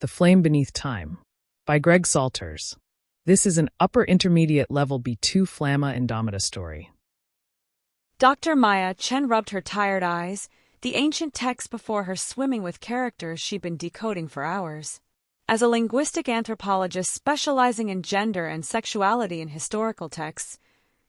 The Flame Beneath Time by Greg Salters. This is an upper intermediate level B2 Flamma Indomita story. Dr. Maya Chen rubbed her tired eyes, the ancient text before her swimming with characters she'd been decoding for hours. As a linguistic anthropologist specializing in gender and sexuality in historical texts,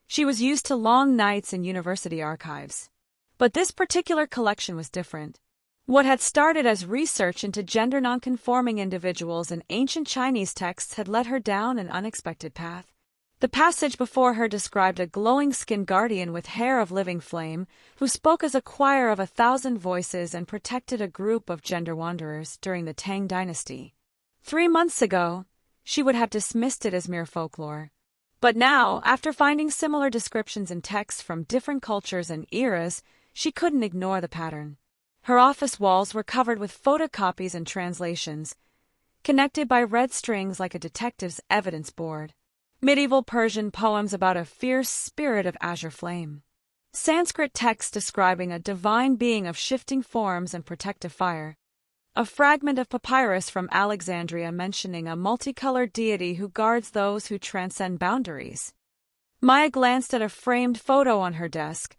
she was used to long nights in university archives. But this particular collection was different. What had started as research into gender nonconforming individuals in ancient Chinese texts had led her down an unexpected path. The passage before her described a glowing-skinned guardian with hair of living flame who spoke as a choir of 1,000 voices and protected a group of gender wanderers during the Tang dynasty. 3 months ago, she would have dismissed it as mere folklore. But now, after finding similar descriptions in texts from different cultures and eras, she couldn't ignore the pattern. Her office walls were covered with photocopies and translations, connected by red strings like a detective's evidence board. Medieval Persian poems about a fierce spirit of azure flame. Sanskrit texts describing a divine being of shifting forms and protective fire. A fragment of papyrus from Alexandria mentioning a multicolored deity who guards those who transcend boundaries. Maya glanced at a framed photo on her desk,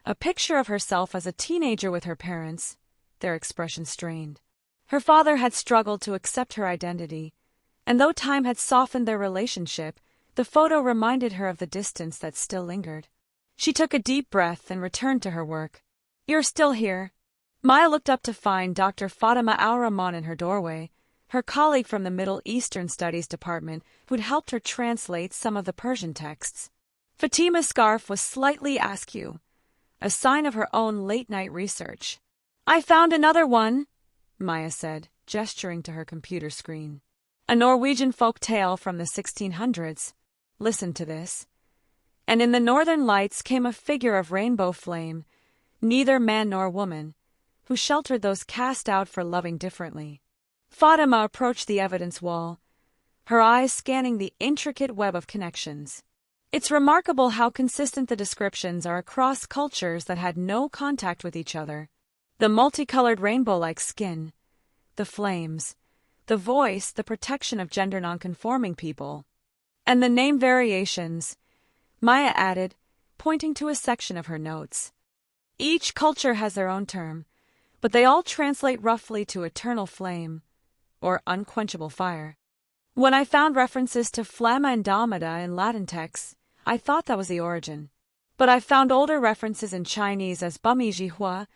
a picture of herself as a teenager with her parents, their expressions strained. Her father had struggled to accept her identity, and though time had softened their relationship, the photo reminded her of the distance that still lingered. She took a deep breath and returned to her work. "You're still here." Maya looked up to find Dr. Fatima al-Rahman in her doorway, her colleague from the Middle Eastern Studies Department who'd helped her translate some of the Persian texts. Fatima's scarf was slightly askew, a sign of her own late-night research. "I found another one," Maya said, gesturing to her computer screen. "A Norwegian folk tale from the 1600s. Listen to this." And in the northern lights came a figure of rainbow flame, neither man nor woman, who sheltered those cast out for loving differently. Fatima approached the evidence wall, her eyes scanning the intricate web of connections. It's remarkable how consistent the descriptions are across cultures that had no contact with each other. The multicolored rainbow-like skin, the flames, the voice, the protection of gender nonconforming people. And the name variations, Maya added, pointing to a section of her notes. Each culture has their own term, but they all translate roughly to eternal flame, or unquenchable fire. When I found references to Flamma Indomita in Latin texts, I thought that was the origin. But I found older references in Chinese as Bumijihua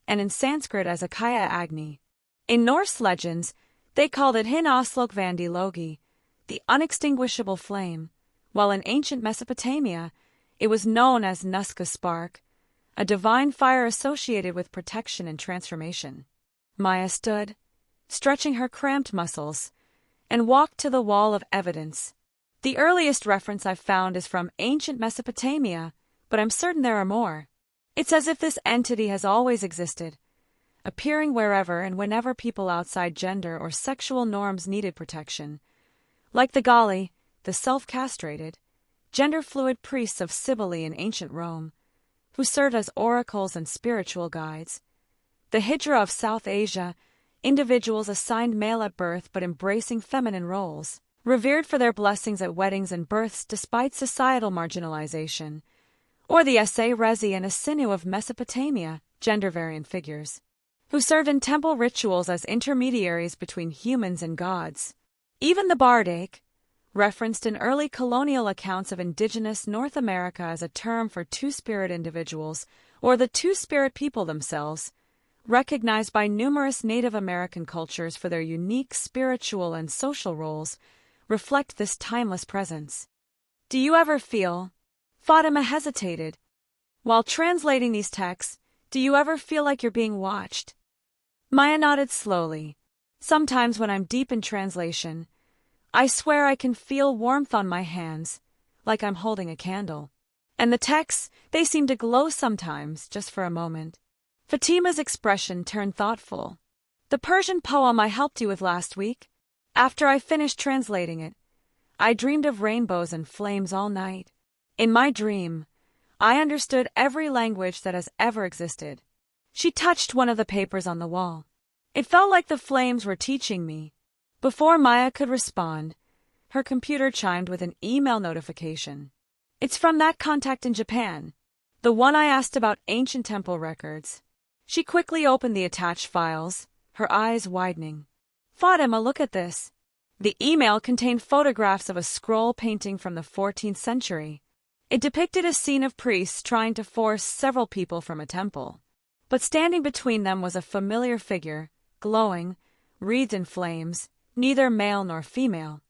and in Sanskrit as Akaya Agni. In Norse legends, they called it Hin Aslok Vandi Logi, the unextinguishable flame, while in ancient Mesopotamia, it was known as Nuska Spark, a divine fire associated with protection and transformation. Maya stood, stretching her cramped muscles, and walked to the wall of evidence. The earliest reference I've found is from ancient Mesopotamia, but I'm certain there are more. It's as if this entity has always existed, appearing wherever and whenever people outside gender or sexual norms needed protection. Like the Gali, the self-castrated, gender-fluid priests of Cybele in ancient Rome, who served as oracles and spiritual guides. The Hijra of South Asia, individuals assigned male at birth but embracing feminine roles, revered for their blessings at weddings and births despite societal marginalization. Or the Esse Rezi and Asinu of Mesopotamia, gender-variant figures, who served in temple rituals as intermediaries between humans and gods. Even the Bardache, referenced in early colonial accounts of indigenous North America as a term for two-spirit individuals, or the two-spirit people themselves, recognized by numerous Native American cultures for their unique spiritual and social roles, reflect this timeless presence. Do you ever feel? Fatima hesitated. While translating these texts, do you ever feel like you're being watched? Maya nodded slowly. Sometimes when I'm deep in translation, I swear I can feel warmth on my hands, like I'm holding a candle. And the texts, they seem to glow sometimes, just for a moment. Fatima's expression turned thoughtful. The Persian poem I helped you with last week, after I finished translating it, I dreamed of rainbows and flames all night. In my dream, I understood every language that has ever existed. She touched one of the papers on the wall. It felt like the flames were teaching me, Before Maya could respond, her computer chimed with an email notification. It's from that contact in Japan, the one I asked about ancient temple records. She quickly opened the attached files, her eyes widening. Fatima, look at this. The email contained photographs of a scroll painting from the 14th century. It depicted a scene of priests trying to force several people from a temple. But standing between them was a familiar figure, glowing, wreathed in flames, neither male nor female.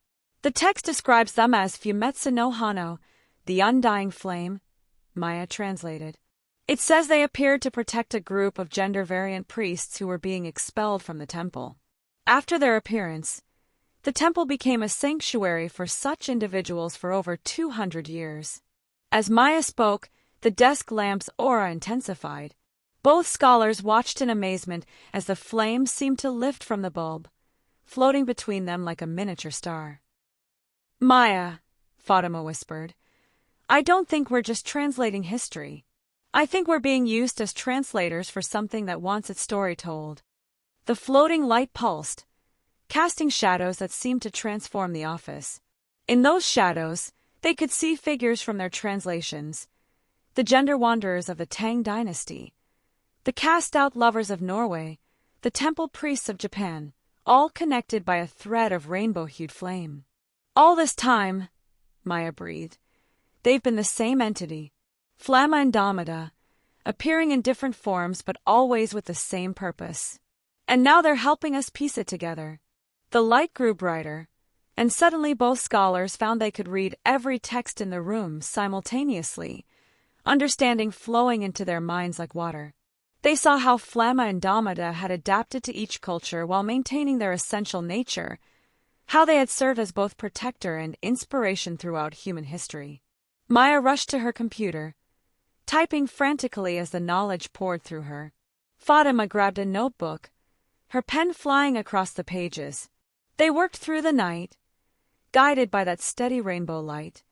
The text describes them as Fumetsu no Hano, the undying flame, Maya translated. It says they appeared to protect a group of gender-variant priests who were being expelled from the temple. After their appearance, the temple became a sanctuary for such individuals for over 200 years. As Maya spoke, the desk lamp's aura intensified. Both scholars watched in amazement as the flame seemed to lift from the bulb, floating between them like a miniature star. Maya, Fatima whispered, I don't think we're just translating history. I think we're being used as translators for something that wants its story told. The floating light pulsed, casting shadows that seemed to transform the office. In those shadows, they could see figures from their translations, the gender wanderers of the Tang dynasty, the cast-out lovers of Norway, the temple priests of Japan, all connected by a thread of rainbow-hued flame. All this time, Maya breathed, they've been the same entity, Flamma Indomita, appearing in different forms but always with the same purpose. And now they're helping us piece it together. The light grew brighter, and suddenly both scholars found they could read every text in the room simultaneously, understanding flowing into their minds like water. They saw how Flamma Indomita had adapted to each culture while maintaining their essential nature, how they had served as both protector and inspiration throughout human history. Maya rushed to her computer, typing frantically as the knowledge poured through her. Fatima grabbed a notebook, her pen flying across the pages. They worked through the night, guided by that steady rainbow light,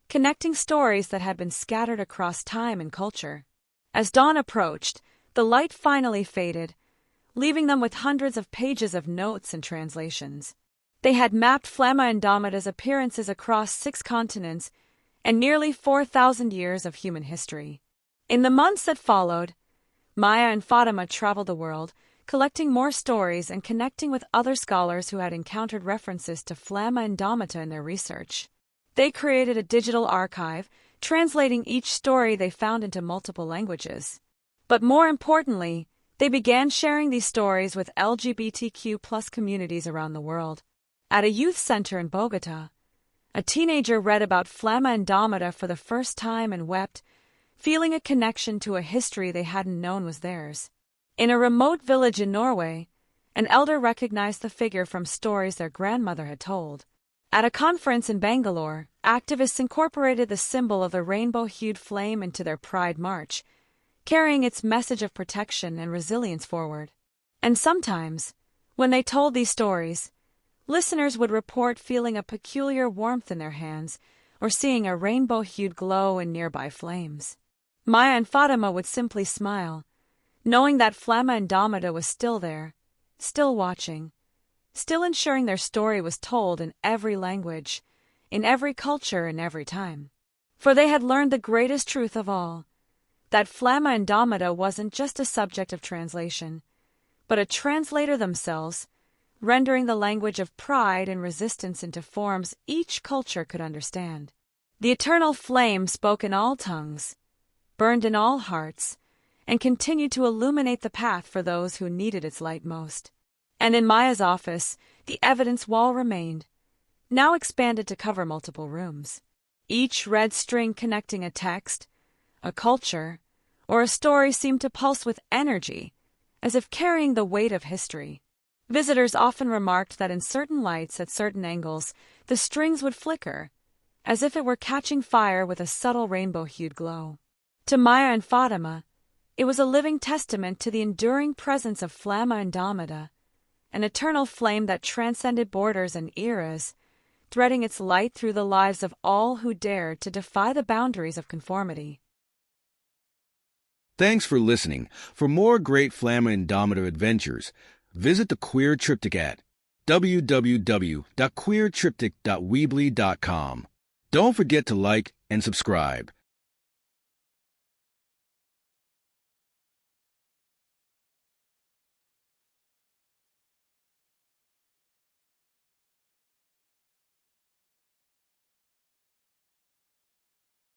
connecting stories that had been scattered across time and culture. As dawn approached, the light finally faded, leaving them with hundreds of pages of notes and translations. They had mapped Flamma Indomita's appearances across 6 continents and nearly 4,000 years of human history. In the months that followed, Maya and Fatima traveled the world, collecting more stories and connecting with other scholars who had encountered references to Flamma Indomita in their research. They created a digital archive, translating each story they found into multiple languages. But more importantly, they began sharing these stories with LGBTQ+ communities around the world. At a youth center in Bogota, a teenager read about Flamma Indomita for the first time and wept, feeling a connection to a history they hadn't known was theirs. In a remote village in Norway, an elder recognized the figure from stories their grandmother had told. At a conference in Bangalore, activists incorporated the symbol of the rainbow-hued flame into their Pride March, carrying its message of protection and resilience forward. And sometimes, when they told these stories, listeners would report feeling a peculiar warmth in their hands or seeing a rainbow-hued glow in nearby flames. Maya and Fatima would simply smile, knowing that Flamma Indomita was still there, still watching, still ensuring their story was told in every language, in every culture, in every time. For they had learned the greatest truth of all, that Flamma Indomita wasn't just a subject of translation, but a translator themselves, rendering the language of pride and resistance into forms each culture could understand. The eternal flame spoke in all tongues, burned in all hearts, and continued to illuminate the path for those who needed its light most. And in Maya's office, the evidence wall remained, now expanded to cover multiple rooms. Each red string connecting a text, a culture, or a story seemed to pulse with energy, as if carrying the weight of history. Visitors often remarked that in certain lights at certain angles, the strings would flicker, as if it were catching fire with a subtle rainbow-hued glow. To Maya and Fatima, it was a living testament to the enduring presence of Flamma Indomita, an eternal flame that transcended borders and eras, threading its light through the lives of all who dared to defy the boundaries of conformity. Thanks for listening. For more great Flamma Indomita adventures, visit the Queer Triptych at www.queertriptych.weebly.com. Don't forget to like and subscribe.